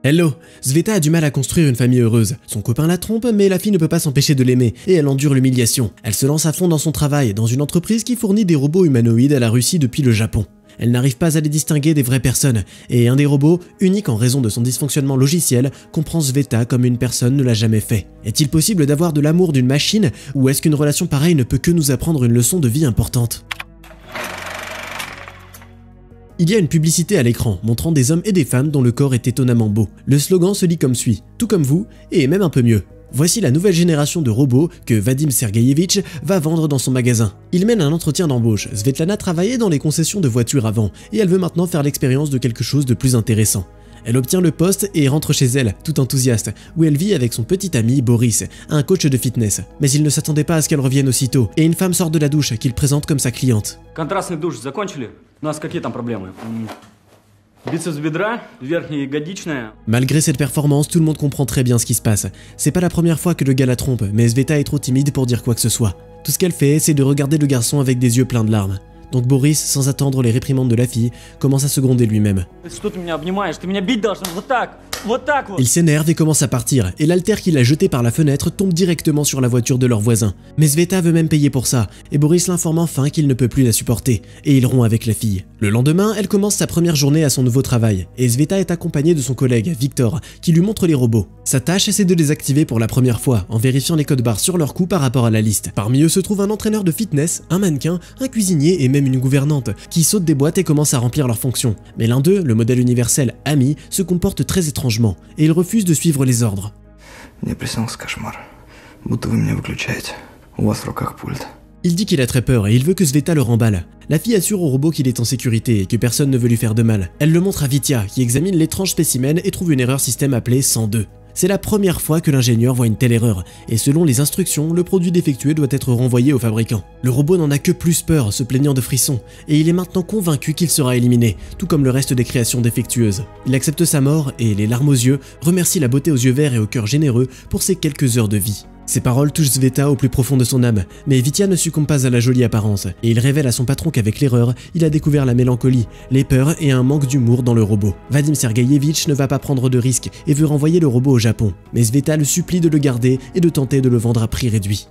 Hello! Sveta a du mal à construire une famille heureuse. Son copain la trompe, mais la fille ne peut pas s'empêcher de l'aimer, et elle endure l'humiliation. Elle se lance à fond dans son travail, dans une entreprise qui fournit des robots humanoïdes à la Russie depuis le Japon. Elle n'arrive pas à les distinguer des vraies personnes, et un des robots, unique en raison de son dysfonctionnement logiciel, comprend Sveta comme une personne ne l'a jamais fait. Est-il possible d'avoir de l'amour d'une machine, ou est-ce qu'une relation pareille ne peut que nous apprendre une leçon de vie importante? Il y a une publicité à l'écran montrant des hommes et des femmes dont le corps est étonnamment beau. Le slogan se lit comme suit: tout comme vous, et même un peu mieux. Voici la nouvelle génération de robots que Vadim Sergueyevitch va vendre dans son magasin. Il mène un entretien d'embauche. Svetlana travaillait dans les concessions de voitures avant, et elle veut maintenant faire l'expérience de quelque chose de plus intéressant. Elle obtient le poste et rentre chez elle, tout enthousiaste, où elle vit avec son petit ami Boris, un coach de fitness. Mais il ne s'attendait pas à ce qu'elle revienne aussitôt, et une femme sort de la douche qu'il présente comme sa cliente. Контрастный душ закончили? У нас какие там проблемы? Бицепс бедра, верхняя ягодичная. Malgré cette performance, tout le monde comprend très bien ce qui se passe. C'est pas la première fois que le gars la trompe, mais Sveta est trop timide pour dire quoi que ce soit. Tout ce qu'elle fait, c'est de regarder le garçon avec des yeux pleins de larmes. Donc Boris, sans attendre les réprimandes de la fille, commence à se gronder lui-même. Il s'énerve et commence à partir, et l'haltère qu'il a jeté par la fenêtre tombe directement sur la voiture de leur voisin. Mais Sveta veut même payer pour ça, et Boris l'informe enfin qu'il ne peut plus la supporter, et il rompt avec la fille. Le lendemain, elle commence sa première journée à son nouveau travail, et Sveta est accompagnée de son collègue, Victor, qui lui montre les robots. Sa tâche, c'est de les activer pour la première fois, en vérifiant les codes barres sur leur cou par rapport à la liste. Parmi eux se trouve un entraîneur de fitness, un mannequin, un cuisinier et même une gouvernante, qui sautent des boîtes et commencent à remplir leurs fonctions. Mais l'un d'eux, le modèle universel Ami, se comporte très étrangement, et il refuse de suivre les ordres. Il dit qu'il a très peur et il veut que Sveta le remballe. La fille assure au robot qu'il est en sécurité et que personne ne veut lui faire de mal. Elle le montre à Vitya, qui examine l'étrange spécimen et trouve une erreur système appelée 102. C'est la première fois que l'ingénieur voit une telle erreur, et selon les instructions, le produit défectueux doit être renvoyé au fabricant. Le robot n'en a que plus peur, se plaignant de frissons, et il est maintenant convaincu qu'il sera éliminé, tout comme le reste des créations défectueuses. Il accepte sa mort et, les larmes aux yeux, remercie la beauté aux yeux verts et au cœur généreux pour ses quelques heures de vie. Ces paroles touchent Sveta au plus profond de son âme, mais Vitya ne succombe pas à la jolie apparence, et il révèle à son patron qu'avec l'erreur, il a découvert la mélancolie, les peurs et un manque d'humour dans le robot. Vadim Sergueyevitch ne va pas prendre de risques et veut renvoyer le robot au Japon, mais Sveta le supplie de le garder et de tenter de le vendre à prix réduit.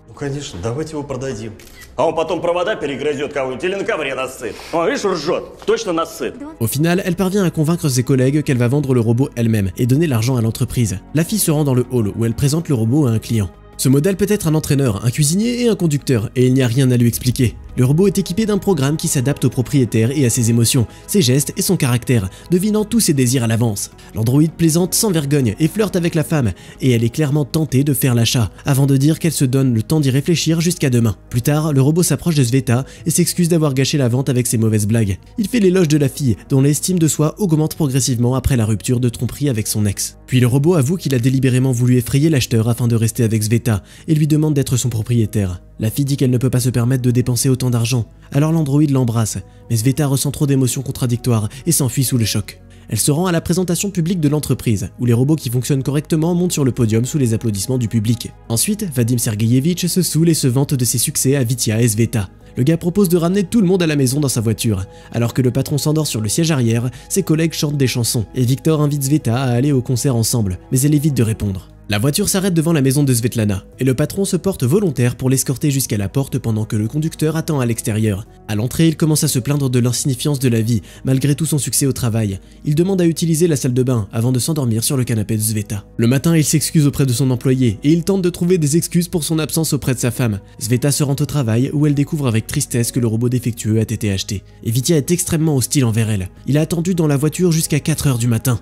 Au final, elle parvient à convaincre ses collègues qu'elle va vendre le robot elle-même et donner l'argent à l'entreprise. La fille se rend dans le hall où elle présente le robot à un client. Ce modèle peut être un entraîneur, un cuisinier et un conducteur, et il n'y a rien à lui expliquer. Le robot est équipé d'un programme qui s'adapte au propriétaire et à ses émotions, ses gestes et son caractère, devinant tous ses désirs à l'avance. L'androïde plaisante sans vergogne et flirte avec la femme, et elle est clairement tentée de faire l'achat, avant de dire qu'elle se donne le temps d'y réfléchir jusqu'à demain. Plus tard, le robot s'approche de Sveta et s'excuse d'avoir gâché la vente avec ses mauvaises blagues. Il fait l'éloge de la fille, dont l'estime de soi augmente progressivement après la rupture de tromperie avec son ex. Puis le robot avoue qu'il a délibérément voulu effrayer l'acheteur afin de rester avec Sveta, et lui demande d'être son propriétaire. La fille dit qu'elle ne peut pas se permettre de dépenser autant d'argent, alors l'androïde l'embrasse, mais Sveta ressent trop d'émotions contradictoires et s'enfuit sous le choc. Elle se rend à la présentation publique de l'entreprise, où les robots qui fonctionnent correctement montent sur le podium sous les applaudissements du public. Ensuite, Vadim Sergueyevitch se saoule et se vante de ses succès à Vitya et Sveta. Le gars propose de ramener tout le monde à la maison dans sa voiture. Alors que le patron s'endort sur le siège arrière, ses collègues chantent des chansons, et Victor invite Sveta à aller au concert ensemble, mais elle évite de répondre. La voiture s'arrête devant la maison de Svetlana, et le patron se porte volontaire pour l'escorter jusqu'à la porte pendant que le conducteur attend à l'extérieur. À l'entrée, il commence à se plaindre de l'insignifiance de la vie, malgré tout son succès au travail. Il demande à utiliser la salle de bain avant de s'endormir sur le canapé de Sveta. Le matin, il s'excuse auprès de son employé, et il tente de trouver des excuses pour son absence auprès de sa femme. Sveta se rend au travail, où elle découvre avec tristesse que le robot défectueux a été acheté. Et Vitya est extrêmement hostile envers elle. Il a attendu dans la voiture jusqu'à 4 h du matin.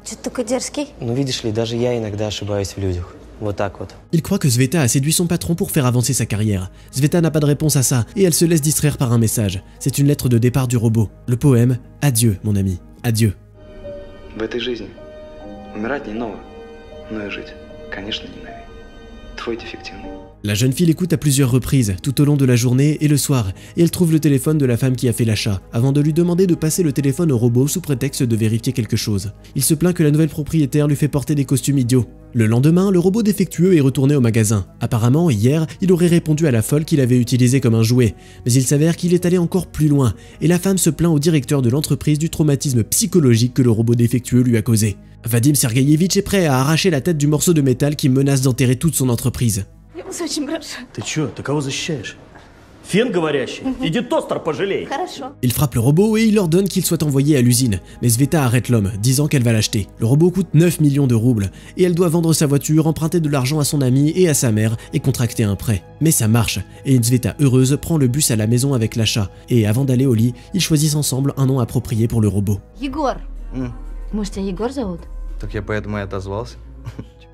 Il croit que Sveta a séduit son patron pour faire avancer sa carrière. Sveta n'a pas de réponse à ça et elle se laisse distraire par un message. C'est une lettre de départ du robot. Le poème « Adieu, mon ami, adieu ». La jeune fille l'écoute à plusieurs reprises, tout au long de la journée et le soir, et elle trouve le téléphone de la femme qui a fait l'achat, avant de lui demander de passer le téléphone au robot sous prétexte de vérifier quelque chose. Il se plaint que la nouvelle propriétaire lui fait porter des costumes idiots. Le lendemain, le robot défectueux est retourné au magasin. Apparemment, hier, il aurait répondu à la folle qu'il avait utilisée comme un jouet. Mais il s'avère qu'il est allé encore plus loin, et la femme se plaint au directeur de l'entreprise du traumatisme psychologique que le robot défectueux lui a causé. Vadim Sergueïevitch est prêt à arracher la tête du morceau de métal qui menace d'enterrer toute son entreprise. Ты чё? Ты кого защищаешь? Фен говорящий? Иди тостер пожалей. Il frappe le robot et il ordonne qu'il soit envoyé à l'usine, mais Sveta arrête l'homme, disant qu'elle va l'acheter. Le robot coûte 9 millions de roubles, et elle doit vendre sa voiture, emprunter de l'argent à son ami et à sa mère, et contracter un prêt. Mais ça marche, et Sveta heureuse prend le bus à la maison avec l'achat, et avant d'aller au lit, ils choisissent ensemble un nom approprié pour le robot. Егор. Может, тебя Егор зовут? Так я поэтому и отозвался.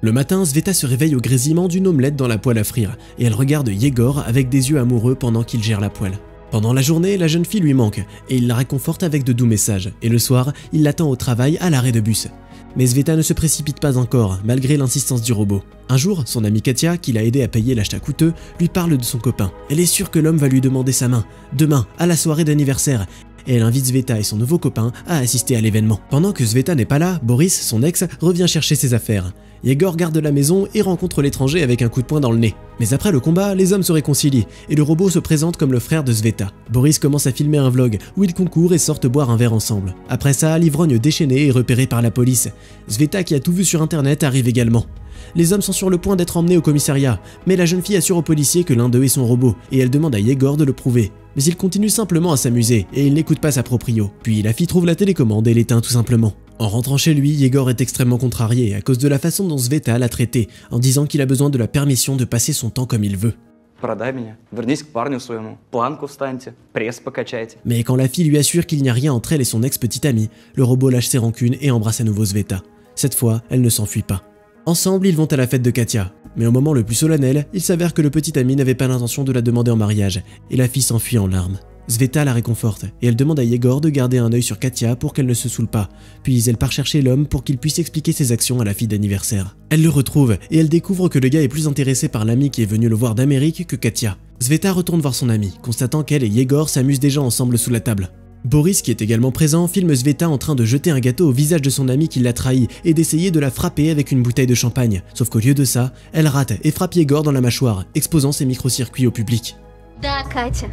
Le matin, Sveta se réveille au grésillement d'une omelette dans la poêle à frire, et elle regarde Yegor avec des yeux amoureux pendant qu'il gère la poêle. Pendant la journée, la jeune fille lui manque, et il la réconforte avec de doux messages, et le soir, il l'attend au travail à l'arrêt de bus. Mais Sveta ne se précipite pas encore, malgré l'insistance du robot. Un jour, son amie Katia, qui l'a aidé à payer l'achat coûteux, lui parle de son copain. Elle est sûre que l'homme va lui demander sa main, demain, à la soirée d'anniversaire, et elle invite Sveta et son nouveau copain à assister à l'événement. Pendant que Sveta n'est pas là, Boris, son ex, revient chercher ses affaires. Yegor garde la maison et rencontre l'étranger avec un coup de poing dans le nez. Mais après le combat, les hommes se réconcilient et le robot se présente comme le frère de Sveta. Boris commence à filmer un vlog où ils concourent et sortent boire un verre ensemble. Après ça, l'ivrogne déchaîné est repéré par la police. Sveta, qui a tout vu sur internet, arrive également. Les hommes sont sur le point d'être emmenés au commissariat, mais la jeune fille assure aux policiers que l'un d'eux est son robot, et elle demande à Yegor de le prouver. Mais il continue simplement à s'amuser, et il n'écoute pas sa proprio. Puis la fille trouve la télécommande et l'éteint tout simplement. En rentrant chez lui, Yegor est extrêmement contrarié à cause de la façon dont Sveta l'a traité, en disant qu'il a besoin de la permission de passer son temps comme il veut. Продай меня, вернись к парню своему, планку встаньте, пресс покачайте. Mais quand la fille lui assure qu'il n'y a rien entre elle et son ex-petite amie, le robot lâche ses rancunes et embrasse à nouveau Sveta. Cette fois, elle ne s'enfuit pas. Ensemble, ils vont à la fête de Katia. Mais au moment le plus solennel, il s'avère que le petit ami n'avait pas l'intention de la demander en mariage, et la fille s'enfuit en larmes. Sveta la réconforte, et elle demande à Yegor de garder un œil sur Katia pour qu'elle ne se saoule pas, puis elle part chercher l'homme pour qu'il puisse expliquer ses actions à la fille d'anniversaire. Elle le retrouve, et elle découvre que le gars est plus intéressé par l'ami qui est venu le voir d'Amérique que Katia. Sveta retourne voir son ami, constatant qu'elle et Yegor s'amusent déjà ensemble sous la table. Boris, qui est également présent, filme Sveta en train de jeter un gâteau au visage de son ami qui l'a trahi et d'essayer de la frapper avec une bouteille de champagne. Sauf qu'au lieu de ça, elle rate et frappe Yegor dans la mâchoire, exposant ses micro-circuits au public. Да, Катя.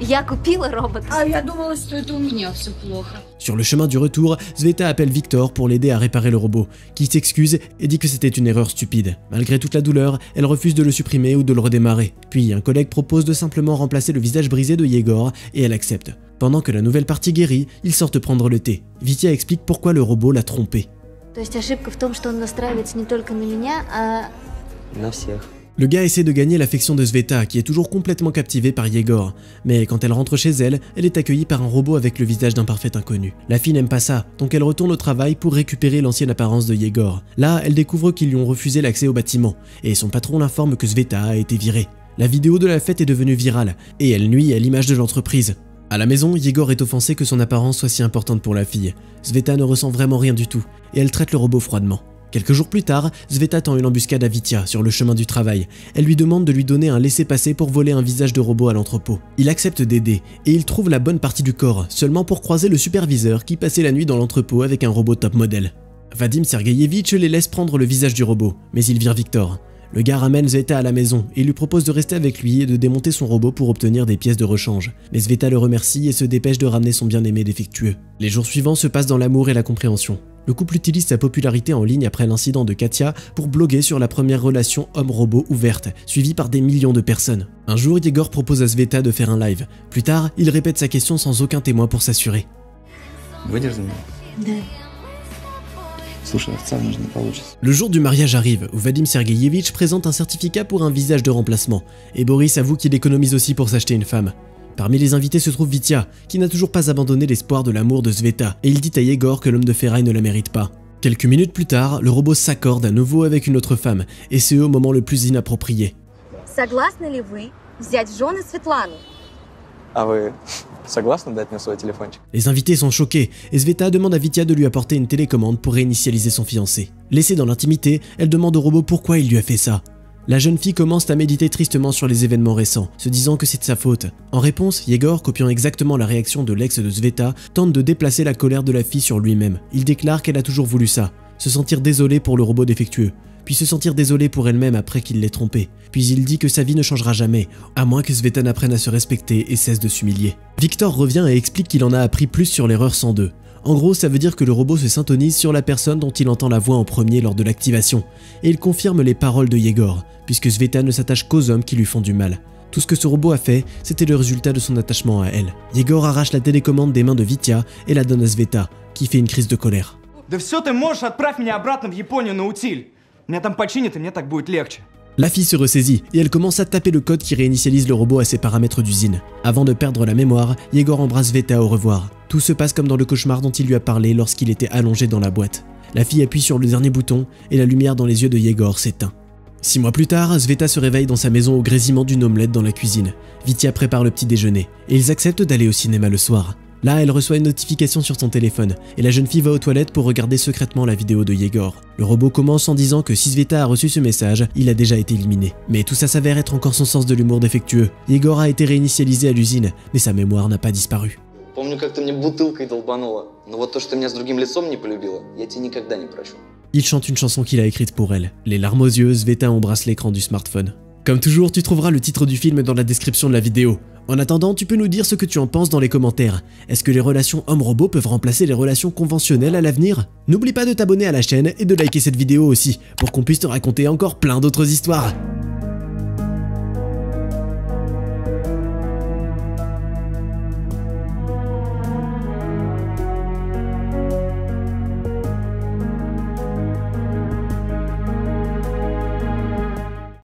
Я купила робота. А я думала, что это у меня все плохо. Sur le chemin du retour, Sveta appelle Victor pour l'aider à réparer le robot, qui s'excuse et dit que c'était une erreur stupide. Malgré toute la douleur, elle refuse de le supprimer ou de le redémarrer. Puis un collègue propose de simplement remplacer le visage brisé de Yegor et elle accepte. Pendant que la nouvelle partie guérit, ils sortent prendre le thé. Vitia explique pourquoi le robot l'a trompé. То есть ошибка в том, что он настраивается не только на меня, а... На всех. Le gars essaie de gagner l'affection de Sveta, qui est toujours complètement captivée par Yegor. Mais quand elle rentre chez elle, elle est accueillie par un robot avec le visage d'un parfait inconnu. La fille n'aime pas ça, donc elle retourne au travail pour récupérer l'ancienne apparence de Yegor. Là, elle découvre qu'ils lui ont refusé l'accès au bâtiment, et son patron l'informe que Sveta a été virée. La vidéo de la fête est devenue virale, et elle nuit à l'image de l'entreprise. À la maison, Yegor est offensé que son apparence soit si importante pour la fille. Sveta ne ressent vraiment rien du tout, et elle traite le robot froidement. Quelques jours plus tard, Sveta tend une embuscade à Vitia sur le chemin du travail. Elle lui demande de lui donner un laissez-passer pour voler un visage de robot à l'entrepôt. Il accepte d'aider, et il trouve la bonne partie du corps, seulement pour croiser le superviseur qui passait la nuit dans l'entrepôt avec un robot top modèle. Vadim Sergueïevitch les laisse prendre le visage du robot, mais il vire Victor. Le gars ramène Sveta à la maison et lui propose de rester avec lui et de démonter son robot pour obtenir des pièces de rechange. Mais Sveta le remercie et se dépêche de ramener son bien-aimé défectueux. Les jours suivants se passent dans l'amour et la compréhension. Le couple utilise sa popularité en ligne après l'incident de Katia pour bloguer sur la première relation homme-robot ouverte, suivie par des millions de personnes. Un jour, Yegor propose à Sveta de faire un live. Plus tard, il répète sa question sans aucun témoin pour s'assurer. Выйдешь за меня? Да. Слушай, официально же не получится. Le jour du mariage arrive, où Vadim Sergueïevitch présente un certificat pour un visage de remplacement, et Boris avoue qu'il économise aussi pour s'acheter une femme. Parmi les invités se trouve Vitia, qui n'a toujours pas abandonné l'espoir de l'amour de Sveta, et il dit à Yegor que l'homme de ferraille ne la mérite pas. Quelques minutes plus tard, le robot s'accorde à nouveau avec une autre femme, et c'est au moment le plus inapproprié. Согласны ли вы взять в жены Светлану? А вы согласны дать мне свой телефончик? Les invités sont choqués, et Sveta demande à Vitia de lui apporter une télécommande pour réinitialiser son fiancé. Laissée dans l'intimité, elle demande au robot pourquoi il lui a fait ça. La jeune fille commence à méditer tristement sur les événements récents, se disant que c'est de sa faute. En réponse, Yegor, copiant exactement la réaction de l'ex de Sveta, tente de déplacer la colère de la fille sur lui-même. Il déclare qu'elle a toujours voulu ça. se sentir désolé pour le robot défectueux, puis se sentir désolé pour elle-même après qu'il l'ait trompée. Puis il dit que sa vie ne changera jamais, à moins que Svetan apprenne à se respecter et cesse de s'humilier. Victor revient et explique qu'il en a appris plus sur l'erreur 102. En gros, ça veut dire que le robot se syntonise sur la personne dont il entend la voix en premier lors de l'activation, et il confirme les paroles de Yegor, puisque Svetan ne s'attache qu'aux hommes qui lui font du mal. Tout ce que ce robot a fait, c'était le résultat de son attachement à elle. Yegor arrache la télécommande des mains de Vitya et la donne à Sveta, qui fait une crise de colère. Да все ты можешь, отправь меня обратно в Японию на утиль. Меня там починят, и мне так будет легче. La fille se ressaisit et elle commence à taper le code qui réinitialise le robot à ses paramètres d'usine. Avant de perdre la mémoire, Yegor embrasse Sveta au revoir. Tout se passe comme dans le cauchemar dont il lui a parlé lorsqu'il était allongé dans la boîte. La fille appuie sur le dernier bouton et la lumière dans les yeux de Yegor s'éteint. 6 mois plus tard, Sveta se réveille dans sa maison au grésillement d'une omelette dans la cuisine. Vitya prépare le petit déjeuner et ils acceptent d'aller au cinéma le soir. Là, elle reçoit une notification sur son téléphone et la jeune fille va aux toilettes pour regarder secrètement la vidéo de Yegor. Le robot commence en disant que si Sveta a reçu ce message, il a déjà été éliminé. Mais tout ça s'avère être encore son sens de l'humour défectueux. Yegor a été réinitialisé à l'usine, mais sa mémoire n'a pas disparu. Помню, как ты мне бутылкой долбанула. Но вот то, что ты меня с другим лицом не полюбила, я тебе никогда не прощу. Il chante une chanson qu'il a écrite pour elle. Les larmes aux yeux, Sveta embrasse l'écran du smartphone. Comme toujours, tu trouveras le titre du film dans la description de la vidéo. En attendant, tu peux nous dire ce que tu en penses dans les commentaires. Est-ce que les relations homme-robot peuvent remplacer les relations conventionnelles à l'avenir? N'oublie pas de t'abonner à la chaîne et de liker cette vidéo aussi, pour qu'on puisse te raconter encore plein d'autres histoires.